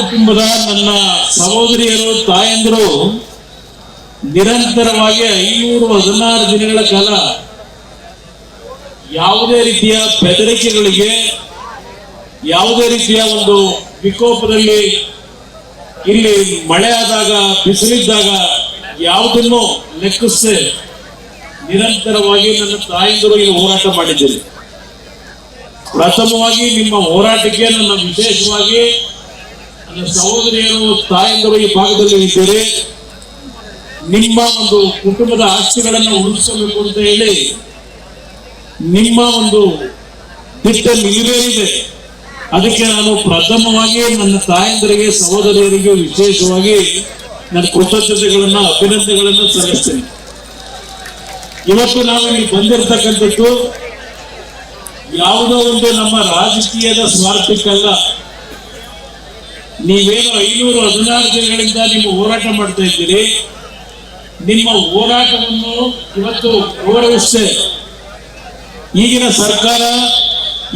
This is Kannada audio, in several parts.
ಕುಟುಂಬದ ನನ್ನ ಸಹೋದರಿಯರು ತಾಯಂದಿರು ನಿರಂತರವಾಗಿ 516 ದಿನಗಳ ಕಾಲ ಯಾವುದೇ ರೀತಿಯ ಬೆದರಿಕೆಗಳಿಗೆ, ಯಾವುದೇ ರೀತಿಯ ಒಂದು ವಿಕೋಪದಲ್ಲಿ, ಇಲ್ಲಿ ಮಳೆ ಆದಾಗ, ಬಿಸಿಲಿದ್ದಾಗ ಯಾವುದನ್ನು ಲೆಕ್ಕಿಸದೆ ನಿರಂತರವಾಗಿ ನನ್ನ ತಾಯಂದಿರು ಇಲ್ಲಿ ಹೋರಾಟ ಮಾಡಿದ್ದೀರಿ. ಪ್ರಥಮವಾಗಿ ನಿಮ್ಮ ಹೋರಾಟಕ್ಕೆ ನನ್ನ ವಿಶೇಷವಾಗಿ ನನ್ನ ಸಹೋದರಿಯರು ತಾಯಂದಿರು ಈ ಭಾಗದಲ್ಲಿ ಇದ್ದೀರಿ. ನಿಮ್ಮ ಒಂದು ಕುಟುಂಬದ ಆಸ್ತಿಗಳನ್ನು ಉಳಿಸಬೇಕು ಅಂತ ಹೇಳಿ ನಿಮ್ಮ ಒಂದು ದಿಟ್ಟ ನಿಲುವೇನಿದೆ. ಅದಕ್ಕೆ ನಾನು ಪ್ರಥಮವಾಗಿ ನನ್ನ ತಾಯಂದಿರಿಗೆ, ಸಹೋದರಿಯರಿಗೆ ವಿಶೇಷವಾಗಿ ನನ್ನ ಕೃತಜ್ಞತೆಗಳನ್ನ, ಅಭಿನಂದನೆಗಳನ್ನು ಸಲ್ಲಿಸ್ತೇನೆ. ಇವತ್ತು ನಾವು ಇಲ್ಲಿ ಬಂದಿರತಕ್ಕಂಥದ್ದು ಯಾವುದೋ ಒಂದು ನಮ್ಮ ರಾಜಕೀಯದ ಸ್ವಾರ್ಥಕ್ಕಲ್ಲ. ನೀವೇನು 516 ದಿನಗಳಿಂದ ನಿಮ್ಮ ಹೋರಾಟ ಮಾಡ್ತಾ ಇದ್ದೀರಿ. ನಿಮ್ಮ ಹೋರಾಟವನ್ನು ಇವತ್ತು ಗೌರವಿಸದೆ ಈಗಿನ ಸರ್ಕಾರ,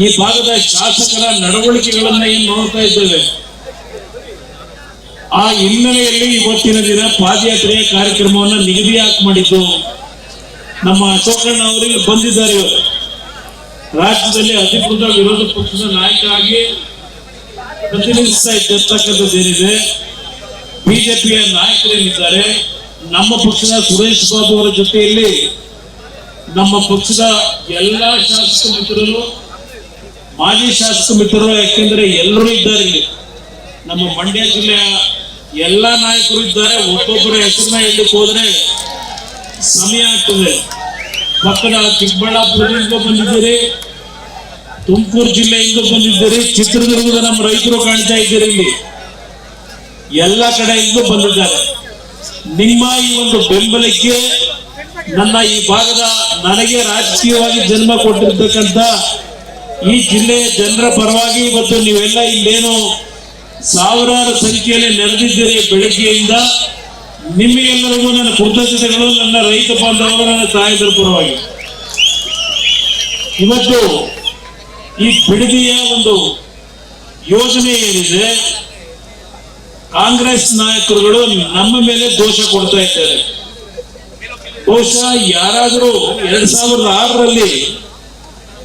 ಈ ಭಾಗದ ಶಾಸಕರ ನಡವಳಿಕೆಗಳನ್ನ ಏನು ನೋಡ್ತಾ ಇದ್ದೇವೆ. ಆ ಹಿನ್ನೆಲೆಯಲ್ಲಿ ಇವತ್ತಿನ ದಿನ ಪಾದಯಾತ್ರೆಯ ಕಾರ್ಯಕ್ರಮವನ್ನು ನಿಗದಿ ಮಾಡಿದ್ದು ನಮ್ಮ ಅಶೋಕಣ್ಣ ಅವರಿಗೆ ಬಂದಿದ್ದಾರೆ. ರಾಜ್ಯದಲ್ಲಿ ಅಧಿಕೃತ ವಿರೋಧ ಪಕ್ಷದ ನಾಯಕರಾಗಿ ಪ್ರತಿನಿಧಿಸ್ತಾ ಇರ್ತಕ್ಕಂಥದ್ದೇನಿದೆ, ಬಿಜೆಪಿಯ ನಾಯಕರೇನಿದ್ದಾರೆ, ನಮ್ಮ ಪಕ್ಷದ ಸುರೇಶ್ ಬಾಬು ಅವರ ಜೊತೆಯಲ್ಲಿ ನಮ್ಮ ಪಕ್ಷದ ಎಲ್ಲಾ ಶಾಸಕ ಮಿತ್ರರು, ಮಾಜಿ ಶಾಸಕ ಮಿತ್ರರು, ಯಾಕೆಂದ್ರೆ ಎಲ್ಲರೂ ಇದ್ದಾರೆ ಇಲ್ಲಿ. ನಮ್ಮ ಮಂಡ್ಯ ಜಿಲ್ಲೆಯ ಎಲ್ಲಾ ನಾಯಕರು ಇದ್ದಾರೆ. ಒಬ್ಬೊಬ್ಬರ ಹೆಸರನ್ನ ಹೇಳಲಿಕ್ಕೆ ಹೋದ್ರೆ ಸಮಯ ಆಗ್ತದೆ. ಪಕ್ಕದ ಚಿಕ್ಕಬಳ್ಳಾಪುರದಿಂದ ಬಂದಿದ್ದೀರಿ, ತುಮಕೂರು ಜಿಲ್ಲೆಯಿಂದ ಬಂದಿದ್ದೀರಿ, ಚಿತ್ರದುರ್ಗದ ನಮ್ಮ ರೈತರು ಕಾಣ್ತಾ ಇದ್ದೀರಿ, ಇಲ್ಲಿ ಎಲ್ಲ ಕಡೆಯಿಂದ ಬಂದಿದ್ದಾರೆ. ನಿಮ್ಮ ಈ ಒಂದು ಬೆಂಬಲಕ್ಕೆ ನನ್ನ ಈ ಭಾಗದ, ನನಗೆ ರಾಜಕೀಯವಾಗಿ ಜನ್ಮ ಕೊಟ್ಟಿರ್ತಕ್ಕಂಥ ಈ ಜಿಲ್ಲೆಯ ಜನರ ಪರವಾಗಿ ಇವತ್ತು ನೀವೆಲ್ಲ ಇಲ್ಲೇನು ಸಾವಿರಾರು ಸಂಖ್ಯೆಯಲ್ಲಿ ನೆರೆದಿದ್ದೀರಿ ಬೆಳಗ್ಗೆಯಿಂದ. ನಿಮಗೆಲ್ಲರಿಗೂ ನನ್ನ ಕೃತಜ್ಞತೆಗಳು, ನನ್ನ ರೈತ ಬಾಂಧವರು, ನನ್ನ ತಾಯಂದಿರ ಪರವಾಗಿ. ಇವತ್ತು ಈ ಬಿಡದಿಯ ಒಂದು ಯೋಜನೆ ಏನಿದೆ, ಕಾಂಗ್ರೆಸ್ ನಾಯಕರುಗಳು ನಮ್ಮ ಮೇಲೆ ದೋಷ ಕೊಡ್ತಾ ಇದ್ದಾರೆ. ಬಹುಶಃ ಯಾರಾದರೂ 2006ರಲ್ಲಿ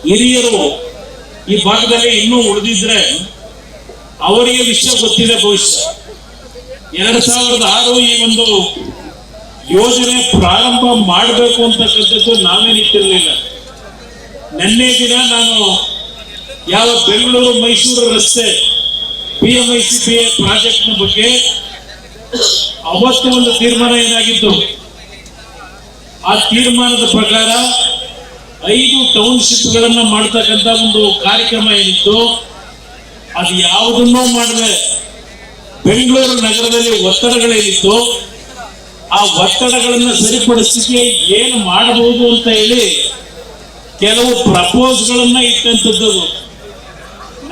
ಹಿರಿಯರು ಈ ಭಾಗದಲ್ಲಿ ಇನ್ನೂ ಉಳಿದಿದ್ರೆ ಅವರಿಗೆ ವಿಷಯ ಗೊತ್ತಿದೆ. ಬಹುಶಃ 2006 ಈ ಒಂದು ಯೋಜನೆ ಪ್ರಾರಂಭ ಮಾಡಬೇಕು ಅಂತಕ್ಕಂಥದ್ದು ನಾವೇನಿಟ್ಟಿರಲಿಲ್ಲ. ನಿನ್ನೆ ದಿನ ನಾನು ಯಾವ ಬೆಂಗಳೂರು ಮೈಸೂರು ರಸ್ತೆ PMICPA ಪ್ರಾಜೆಕ್ಟ್ ನ ಬಗ್ಗೆ ಅವತ್ತು ಒಂದು ತೀರ್ಮಾನ ಏನಾಗಿತ್ತು, ಆ ತೀರ್ಮಾನದ ಪ್ರಕಾರ 5 ಟೌನ್ಶಿಪ್ಗಳನ್ನ ಮಾಡ್ತಕ್ಕಂಥ ಒಂದು ಕಾರ್ಯಕ್ರಮ ಏನಿತ್ತು, ಅದು ಯಾವುದನ್ನೂ ಮಾಡದೆ ಬೆಂಗಳೂರು ನಗರದಲ್ಲಿ ಒತ್ತಡಗಳೇನಿತ್ತು, ಆ ಒತ್ತಡಗಳನ್ನ ಸರಿಪಡಿಸಲಿಕ್ಕೆ ಏನು ಮಾಡಬಹುದು ಅಂತ ಹೇಳಿ ಕೆಲವು ಪ್ರಪೋಸ್ಗಳನ್ನ ಇಟ್ಟಂಥದ್ದು.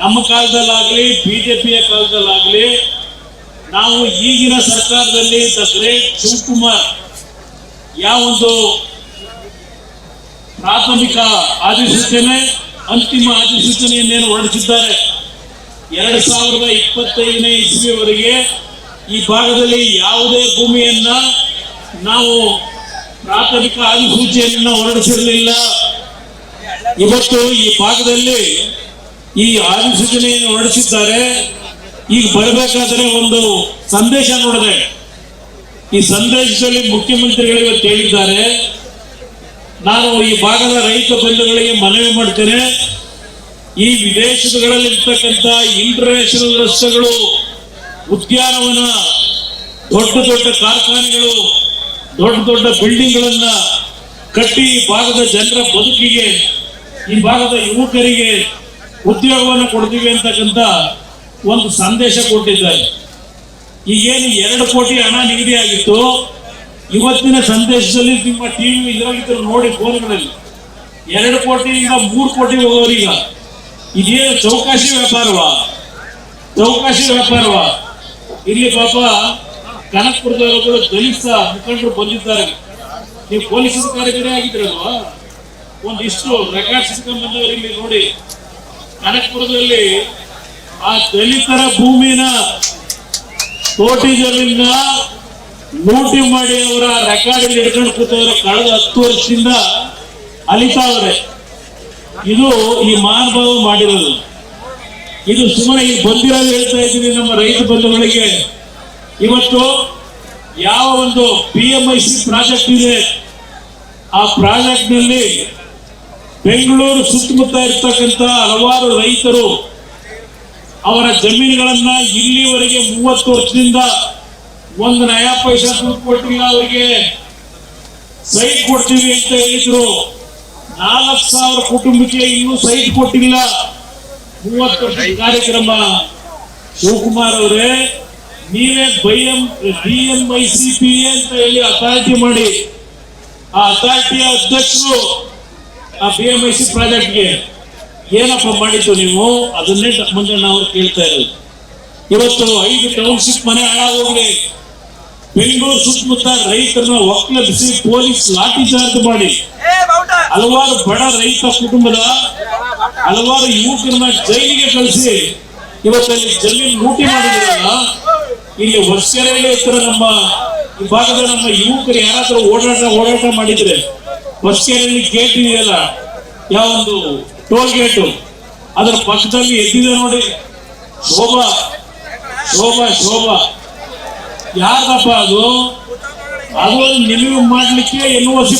ನಮ್ಮ ಕಾಲದಲ್ಲಾಗ್ಲಿ, ಬಿಜೆಪಿಯ ಕಾಲದಲ್ಲಾಗ್ಲಿ, ನಾವು ಈಗಿನ ಸರ್ಕಾರದಲ್ಲಿ ದ ಗ್ರೇಟ್ ಶಿವಕುಮಾರ್ ಯಾವೊಂದು ಪ್ರಾಥಮಿಕ ಅಧಿಸೂಚನೆ, ಅಂತಿಮ ಅಧಿಸೂಚನೆಯನ್ನೇನು ಹೊರಡಿಸಿದ್ದಾರೆ, 2025ನೇ ಇಸ್ವಿಯವರೆಗೆ ಈ ಭಾಗದಲ್ಲಿ ಯಾವುದೇ ಭೂಮಿಯನ್ನ ನಾವು ಪ್ರಾಥಮಿಕ ಅಧಿಸೂಚನೆಯನ್ನ ಹೊರಡಿಸಿರಲಿಲ್ಲ. ಇವತ್ತು ಈ ಭಾಗದಲ್ಲಿ ಈ ಅಧಿಸೂಚನೆಯನ್ನು ಹೊರಡಿಸಿದ್ದಾರೆ. ಈಗ ಬರಬೇಕಾದ್ರೆ ಒಂದು ಸಂದೇಶ ನೋಡಿದೆ. ಈ ಸಂದೇಶದಲ್ಲಿ ಮುಖ್ಯಮಂತ್ರಿಗಳು ಇವತ್ತು ಹೇಳಿದ್ದಾರೆ, ನಾನು ಈ ಭಾಗದ ರೈತ ಬಂಧುಗಳಿಗೆ ಮನವಿ ಮಾಡ್ತೇನೆ, ಈ ವಿದೇಶಗಳಲ್ಲಿ ಇರ್ತಕ್ಕಂಥ ಇಂಟರ್ನ್ಯಾಷನಲ್ ರಸ್ತೆಗಳು, ಉದ್ಯಾನವನ, ದೊಡ್ಡ ದೊಡ್ಡ ಕಾರ್ಖಾನೆಗಳು, ದೊಡ್ಡ ದೊಡ್ಡ ಬಿಲ್ಡಿಂಗ್ಗಳನ್ನ ಕಟ್ಟಿ ಈ ಭಾಗದ ಜನರ ಬದುಕಿಗೆ, ಈ ಭಾಗದ ಯುವಕರಿಗೆ ಉದ್ಯೋಗವನ್ನು ಕೊಡ್ತೀವಿ ಅಂತಕ್ಕಂಥ ಒಂದು ಸಂದೇಶ ಕೊಟ್ಟಿದ್ದಾರೆ. ಈಗೇನು 2 ಕೋಟಿ ಹಣ ನಿಗದಿಯಾಗಿತ್ತು, ಇವತ್ತಿನ ಸಂದೇಶದಲ್ಲಿ ನಿಮ್ಮ ಟಿವಿ ಇದರಾಗಿದ್ದರು ನೋಡಿ, ಫೋನ್ಗಳಲ್ಲಿ 2 ಕೋಟಿಯಿಂದ 3 ಕೋಟಿ ಹೋಗೋರೀಗ. ಇದೇನು ಚೌಕಾಶಿ ವ್ಯಾಪಾರವಾ? ಚೌಕಾಶಿ ವ್ಯಾಪಾರವಾ? ಇಲ್ಲಿ ಪಾಪ ಕನಕಪುರದವರುಗಳು ದಲಿತ ಮುಖಂಡರು ಬಂದಿದ್ದಾರೆ. ನೀವು ಪೊಲೀಸ್ ಅಧಿಕಾರಿಗಳೇ ಆಗಿದ್ರಲ್ವಾ, ಒಂದಿಷ್ಟು ರೆಕಾರ್ಡ್ಸ್ ಇಸ್ಕೊಂಡು ಬಂದವರು ಇಲ್ಲಿ ನೋಡಿ. ಕನಕಪುರದಲ್ಲಿ ಆ ದಲಿತರ ಭೂಮಿನ ಕೋಟಿ ಜನರಿಂದ ಲೂಟಿ ಮಾಡಿ ಅವರ ರೆಕಾರ್ಡ್ ಹಿಡ್ಕೊಂಡು ಕೂತವ್ರೆ. ಕಳೆದ 10 ವರ್ಷದಿಂದ ಅಲಿತಾವ್ರೆ. ಇದು ಈ ಮಹಾನುಭಾವ ಮಾಡಿರೋದು. ಇದು ಸುಮ್ಮನೆ ಈಗ ಬಂದಿರೋದು ಹೇಳ್ತಾ ಇದ್ದೀನಿ ನಮ್ಮ ರೈತ ಬಂಧುಗಳಿಗೆ. ಇವತ್ತು ಯಾವ ಒಂದು PMIC ಪ್ರಾಜೆಕ್ಟ್ ಇದೆ, ಆ ಪ್ರಾಜೆಕ್ಟ್ ನಲ್ಲಿ ಬೆಂಗಳೂರು ಸುತ್ತಮುತ್ತ ಇರ್ತಕ್ಕಂಥ ಹಲವಾರು ರೈತರು ಅವರ ಜಮೀನುಗಳನ್ನ ಇಲ್ಲಿವರೆಗೆ 30 ವರ್ಷದಿಂದ ಒಂದು ನಯಾ ಪೈಸಾ ದುಡ್ಡು ಕೊಟ್ಟಿಲ್ಲ. ಅವರಿಗೆ ಸೈಟ್ ಕೊಡ್ತೀವಿ ಅಂತ ಹೇಳಿದ್ರು. 4,000 ಕುಟುಂಬಕ್ಕೆ ಇನ್ನೂ ಸೈಟ್ ಕೊಟ್ಟಿಲ್ಲ. 30 ವರ್ಷ ಕಾರ್ಯಕ್ರಮ. ಶಿವಕುಮಾರ್ ಅವರೇ, ನೀವೇ DMICPA ಅಂತ ಹೇಳಿ ಅಥಾರಿಟಿ ಮಾಡಿ, ಆ ಅಥಾರಿಟಿಯ ಅಧ್ಯಕ್ಷರು ಆ PMIC ಪ್ರಾಜೆಕ್ಟ್ಗೆ ಏನಪ್ಪ ಮಾಡಿದ್ದು ನೀವು? ಅದನ್ನೇ ಮುಂದೆ ನಾವು ಕೇಳ್ತಾ ಇರೋದು. ಇವತ್ತು 5 ಟೌನ್ಶಿಪ್ ಮನೆ ಹಾಳಾಗೋಗ್ಲಿ. ಬೆಂಗಳೂರು ಸುತ್ತಮುತ್ತ ರೈತರನ್ನ ಒಕ್ಕಲೆಬ್ಬಿಸಿ ಪೊಲೀಸ್ ಲಾಠಿ ಚಾರ್ಜ್ ಮಾಡಿ ಹಲವಾರು ಬಡ ರೈತ ಕುಟುಂಬದ ಹಲವಾರು ಯುವಕರನ್ನ ಜೈಲಿಗೆ ಕಳಿಸಿ ಇವತ್ತಲ್ಲಿ ಜಮೀನು ಲೂಟಿ ಮಾಡಿದ್ರಲ್ಲ. ಇಲ್ಲಿ ವರ್ಷಗಳಲ್ಲಿ ಹತ್ರ ನಮ್ಮ ಈ ಭಾಗದ ನಮ್ಮ ಯುವಕರು ಯಾರಾದ್ರೂ ಓಡಾಟ ಮಾಡಿದ್ರೆ ವರ್ಷಗಳಲ್ಲಿ ಗೇಟ್ ಇದೆಯಲ್ಲ, ಯಾವೊಂದು ಟೋಲ್ ಗೇಟು, ಅದರ ಪಕ್ಕದಲ್ಲಿ ಎದ್ದಿದೆ ನೋಡಿ, ಶೋಭಾ ಶೋಭಾ ಶೋಭಾ. ಯಾರಪ್ಪ ಅದು? ಅದು ನಿಮಗೆ ಮಾಡ್ಲಿಕ್ಕೆ NOC